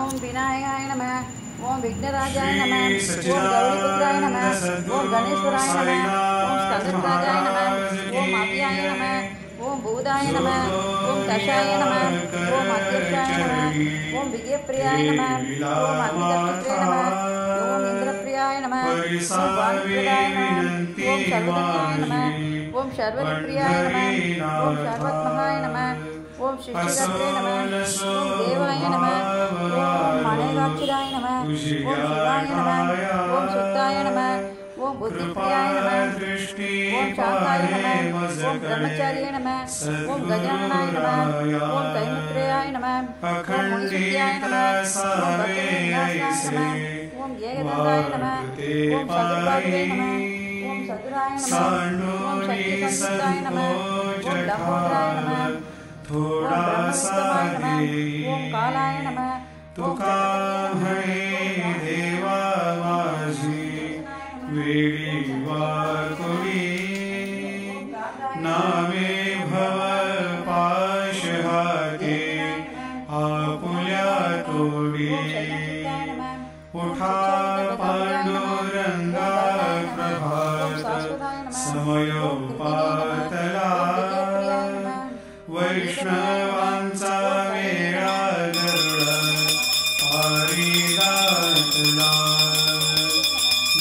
ओम विनायकाय नमः, ओम विघ्नराजाय नमः, ओम गौरीपुत्राय नमः, ओम गणेश्वराय नमः, ओम स्कंदराजाय नमः, ओम अव्याय नमः, ओम भूताय नमः, ओम कषाय नमः, ओम अध्यक्षाय नमः, ओम विजयप्रियाय नमः, ओम अग्निदक्षित्रे नमः, ओम इंद्रप्रियाय नमः, ओम वाणिप्रदाय नमः, ओम सर्वज्ञाय नमः, ओम सर्वप्रियाय नमः, ओम सर्वत्महाय नमः, ओम शिष्टिरत्रे नमः, ओम देवाय नमः, ओम मानवाक्षराय नमः, ओम शिवाय नमः, ओम सुताय नमः, ओम बुद्धिप्रियाय नमः, ओम शांताय नमः, ओम ब्रह्मचार्याय नमः, ओम गजाननाय नमः, ओम तैमुत्रेयाय नमः, ओम मुनिसुत्याय नमः, ओम भक्तविनाशाय नमः, ओम एकदन्ताय नमः, ओम सदुर्भाग्ये नमः, ओम सदुराय नमः, ओम शक्तिसंयुक्ताय नमः, ओम लंबोदराय नमः, ओम ब्रह्मविष्णुवाय नमः, ओम कालाय नमः, तुका म्हणे देवा माझी वेडी वाकुडी नामे भव पाश हाते आपुल्या तोडी उठा पांडुरंगा प्रभात समयोपातला वैष्णवांचा वेळा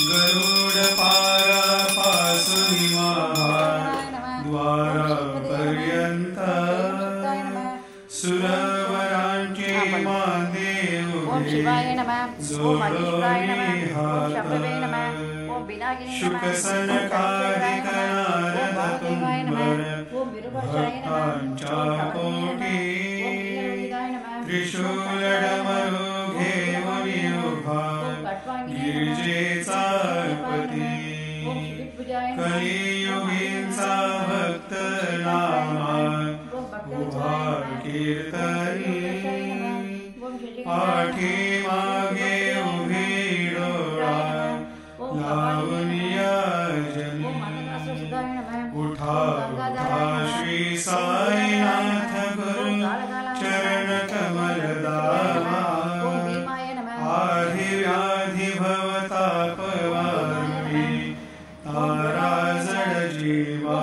गरुड पारापासून द्वारापर्यंत सुरवरांचे मांदे उभे जोडोनी हात शुकसनकादिक नारद तुंबर भक्तांच्या पोटी त्रिशूल डमरू घेऊन उभा गिरिजेचा पती कलियुगींचा भक्त नामा उभा कीर्तनी पाठी मागे उभी डोळा लावून याजनी उठा उठा श्री साईनाथ गुरु चरण कमल दावा आधी व्याधी भवतापवारुणी तारा जड जीवा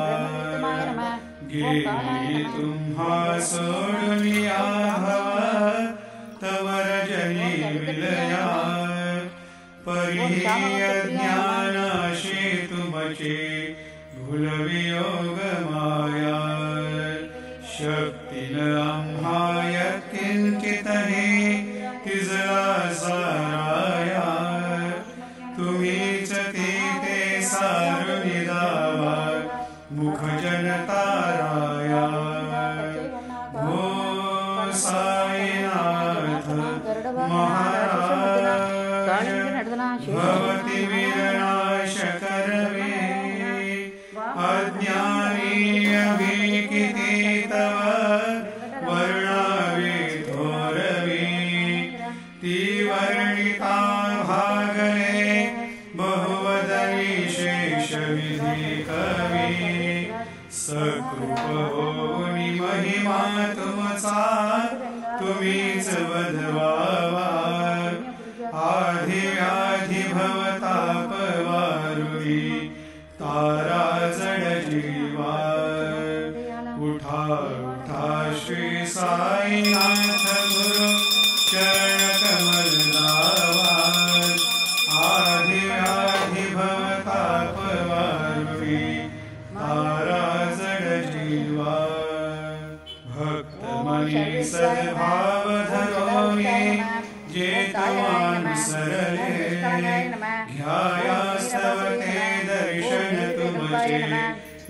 गेली तुम्हा सोडून या हवा तवर जनी विलया परिहीय ज्ञानाशी तुमचे भूलवियोग माया शक्तीन आम्हा यत्किंचितही तिजला साराया तुम्हीच ते सारुण दावा मुख जनताराया हो साईनाथ महाराज भवती विरणाश करवे अज्ञानी अभिकिती तव वर्णावे थोरवी ती वर्णिता भागले बहुवदनी शेष विधी कवी सकृप होनी महिमा तुमचा तुम्हीच वधवावा आधी व्याधी भवतापवारुणी तारा जड जीवा उठा उठा श्री साईनाथ गुरु चरण कमल दावा आधी व्याधी भवतापवारुणी तारा जड जीवा भक्तमनी सद्भाव धरोनी जे तुमान सरले घ्यायास्तव ते दर्शन तुमचे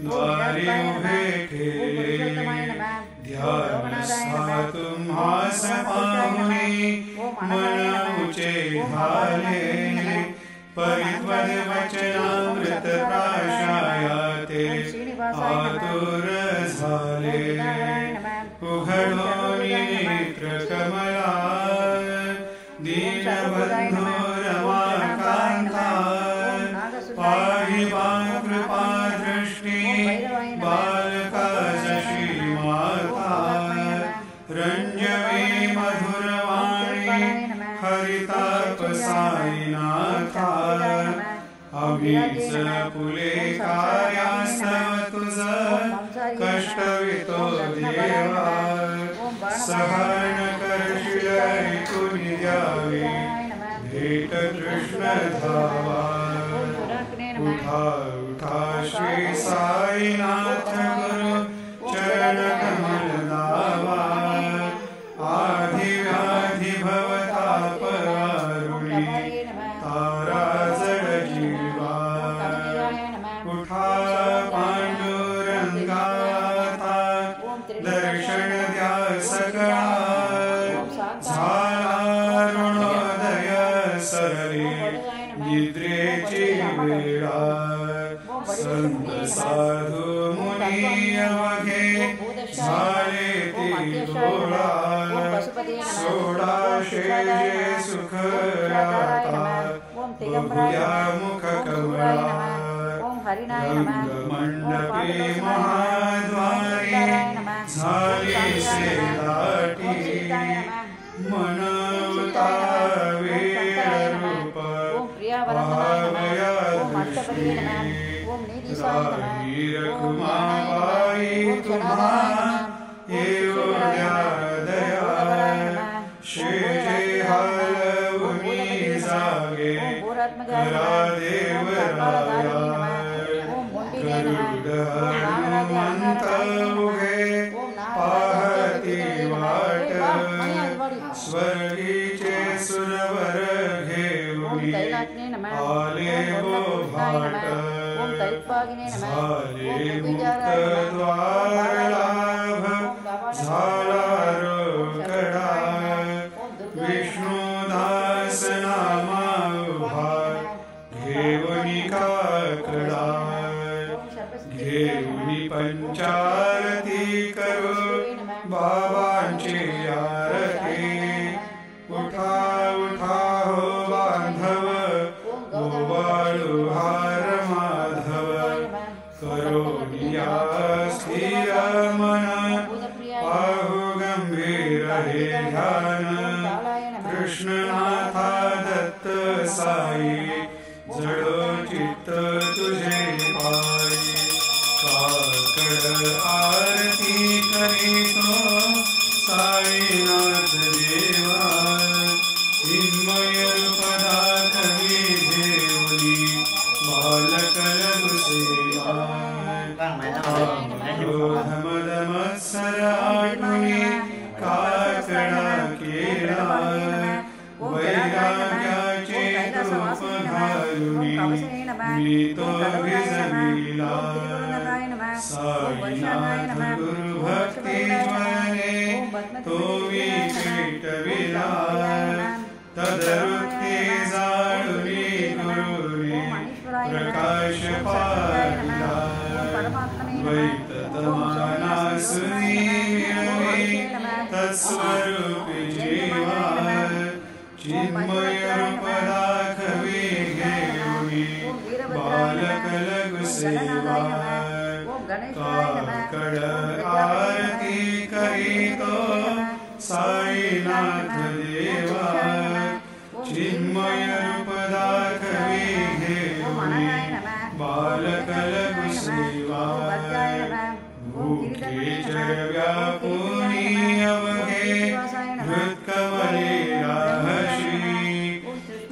द्वारे उभे केले ध्यानस्था तुम्हास पाहुणे मन उचे झाले परित्वद वचनामृत प्राशाया ते आतुर झाले उघडोनी नेत्र कमला दीनबंधो रमाकांता पाहि कृपा दृष्टी बालका जशी माता रंजवे मधुरवाणी हरितापसाईनाथाय अभीच पुलेकायास्तव तुझ कष्टवितो देवा सहन करशील ऐकून द्यावे भेट कृष्ण धावा उठा उठा श्री साईनाथ गुरु चरण कमल दावा आधी व्याधी भवतापवारुणी तारा जड जीवा उठा पांडुरंगाता दर्शन द्या सकळा झाला ऋणोदय सरले निद्रेची वेळा संत साधू मुनी अवघे झाले ती गोळा सोळाशे जे सुख राहता बघूया मुख कमळा रंगमंडपी महाद्वारी झाली से दाटी मनवता वेळ रूप पाहावया दृष्टी राही रखुमाबाई तुम्हा एवढ्या दया शेजे हलवुनी जागे करा देवराया गरुड हनुमंत उभे पाहती वाट स्वर्गीचे सुरवर घेऊनी आले वो भाट झाले मुक्त द्वार लाभ झाला रोकडा विष्णुदास नामा उभा घेऊनी काकडा घेऊनी पंचारती करू बाबांची आरती उठा उठा हो बांधव गोवाळू हार माधव करोनिया स्थिर मन पाहु गंभीर हे ध्यान कृष्णनाथा दत्त साई जडो चित्त तुझे पायी काकड आरती करीतो साईनाथ देवा चिन्मय रूपदा कवी देवनी बालक लघु सेवा क्रोध मत्सर आटुनी काकडा केला वैराग्याचे रूप घालुनी मी तो विजविला साईनाथ गुरु भक्ती ज्वलने तो मी पेटविला तदरुक्ती जाळुनी गुरुनी प्रकाश पाहिला वैततमानासुनी विरवी तत्स्वरूपी जीवा चिन्मय रूप दाखवी घेऊनी बालक लघु सेवा काकड आरती करीतो साईनाथ देवा चिन्मय रूप दाखवी घेऊनी बालक लघु सेवा भूखे जय व्यापुनी अवघे हृत्कमले राहशी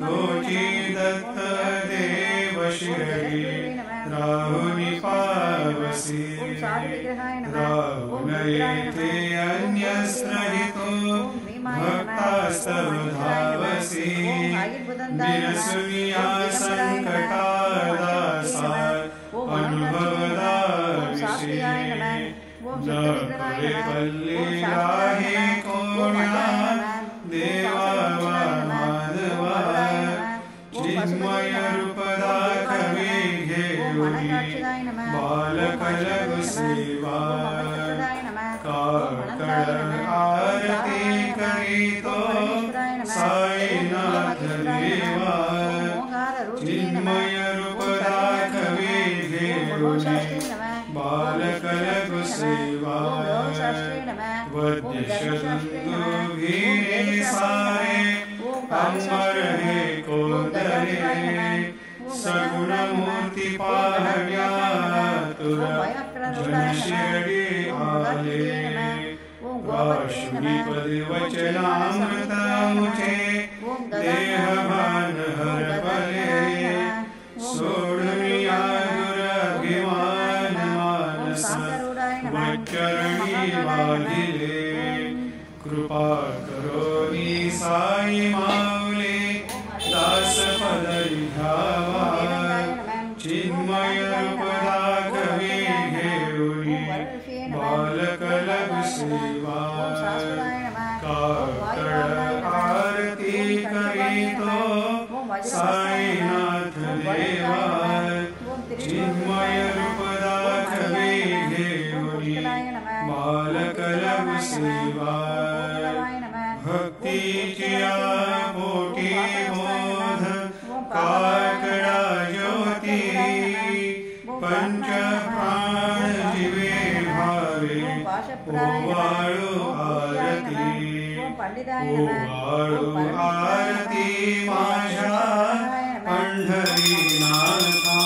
तोची दत्त देव शिरडी राहुनी पावसी राहुन येथे अन्यस्त्रहितो भक्तास्तव धावसी दिनसुनिया संकटा दासा अनुभवदाविषी नकळे पल्ली आहे कोण्या देवा वा माधवा चिन्मय रूप दाखवी घेऊनी बालक लघु सेवा काकड आरती करीतो साईनाथ देवा चिन्मय रूप दाखवी घेऊनी बालक लघु सेवा वद्य शतुर्भीरे सारे अंबर हे कोदरे सगुणमूर्ति पाहण्या तुला जनशिरडी आले वाष्मीपदि वचनामृता मुझे देहभान हर पले सोडुनिया दुरभिमान मानस वच्चरणी वाहिले कृपा करो साई माऊली दास पद घ्यावा चिन्मय रूप दाखवे घेऊनी बालकलग सेवा काकड आरती करीतो साईनाथ देवा चिन्मय रूप दाखवे घेऊनी बालकलग सेवा भक्तीच्या पोटी बोध काकडा ज्योती पंच प्राण जीवे भावे ओवाळू आरती ओवाळू आरती माझ्या पंढरीनाथा